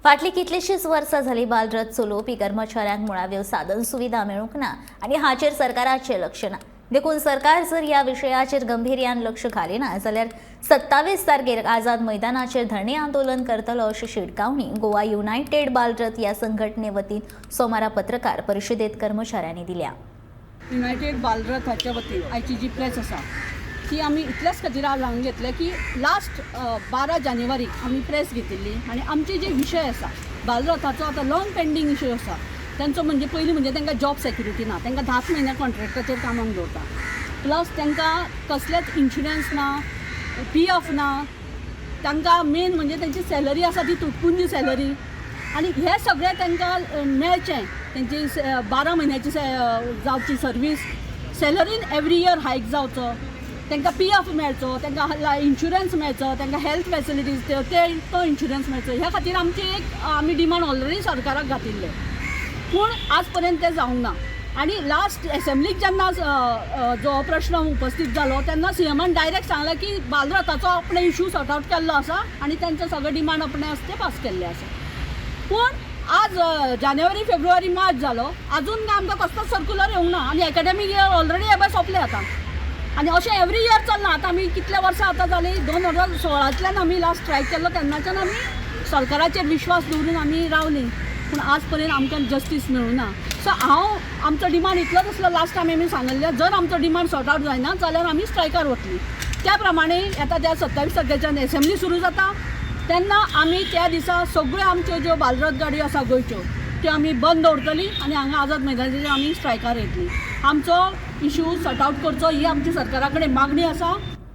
फाटली कितलीशीच वर्सां झाली बालरथ चलोवपी कर्मचाऱ्यांक मुळाव्यो साधन सुविधा मेळूंक ना आनी हाचेर सरकाराचें लक्ष ना. देखून सरकार जर ह्या विशयाचेर गंभीर्यान लक्ष घालिना जाल्यार 27 तारखेर आझाद मैदानाचेर धरणे आंदोलन करतलो अशी शिटकावणी गोवा युनायटेड बालरथ ह्या संघटने वतीन सोमारा पत्रकार परिशदेंत कर्मचाऱ्यांनी दिल्या. युनायटेड बालरथाच्या वतीन आयची जी प्रेस आसा ती आमी इतल्याच खातीर आज हांगा घेतले की लास्ट 12 जानेवारीक आमी प्रेस घेतिल्ली आनी आमचे जे विशय आसा बालरथाचो आतां लॉंग पेंडींग इश्यू आसा तांचो म्हणजे पयलीं म्हणजे तांकां जॉब सेक्युरिटी ना, तांकां 10 म्हयन्या कॉन्ट्रॅक्टाचेर कामाक दवरता, प्लस तांकां कसलेच इन्शुरन्स ना, PF ना, तांकां मेन म्हणजे तांची सॅलरी आसा ती तुटपुंजी सॅलरी आनी हे सगळें तांकां मेळचें. तांची 12 म्हयन्याची जावची सर्वीस, सॅलरीन एवरी इयर हायक जावचो, तांकां PF मेळचो, तांकां इन्शुरन्स मेळचो, तांकां हेल्थ फॅसिलिटीज तो इन्शुरन्स मेळचो. ह्या खातीर आमी डिमांड ऑलरेडी सरकाराक घातिल्ले, पूण आज पर्यंत तें जावंक ना. आनी लास्ट एसेंब्लीक जेन्ना जो प्रश्न उपस्थित जालो तेन्ना CMन डायरेक्ट सांगलें की बालरथाचो आपणे इश्यू सॉर्ट आउट केल्लो आसा आनी तांचे सगळे डिमांड आपणे आसा ते पास केल्ले आसा. पूण आज जानेवारी, फेब्रुवारी, मार्च जालो, अजून आमकां कसलोच सर्क्युलर येवंक ना आनी एकाडेमीक इयर ऑलरेडी हे सोंपले आतां आनी अशें एवरी इयर चलना. आतां आमी कितले वर्सां आतां जाली, 2016तल्यान आमी लास्ट स्ट्रायक केल्लो तेन्नाच्यान आमी सरकाराचेर विश्वास दवरून आमी रावली, पूण आज पर्यंत आमकां जस्टीस मेळूंक ना. सो आमचो डिमांड इतलोच आसलो लास्ट टायम आमी सांगलेलें, जर आमचो डिमांड सॉर्ट आउट जायना जाल्यार आमी स्ट्रायकार वतली. त्या प्रमाणे येता त्या 27 तारखेच्यान एसेंब्ली सुरू जाता तेन्ना आमी त्या दिसा सगळ्यो आमच्यो ज्यो बालरथ गाडयो आसा गोंयच्यो त्यो आमी बंद दवरतली आनी हांगा आझाद मैदानाचेर आमी स्ट्रायकार येतली. आमचो इश्यू सॉर्ट आउट करचो ही आमची सरकारा कडेन मागणी आसा.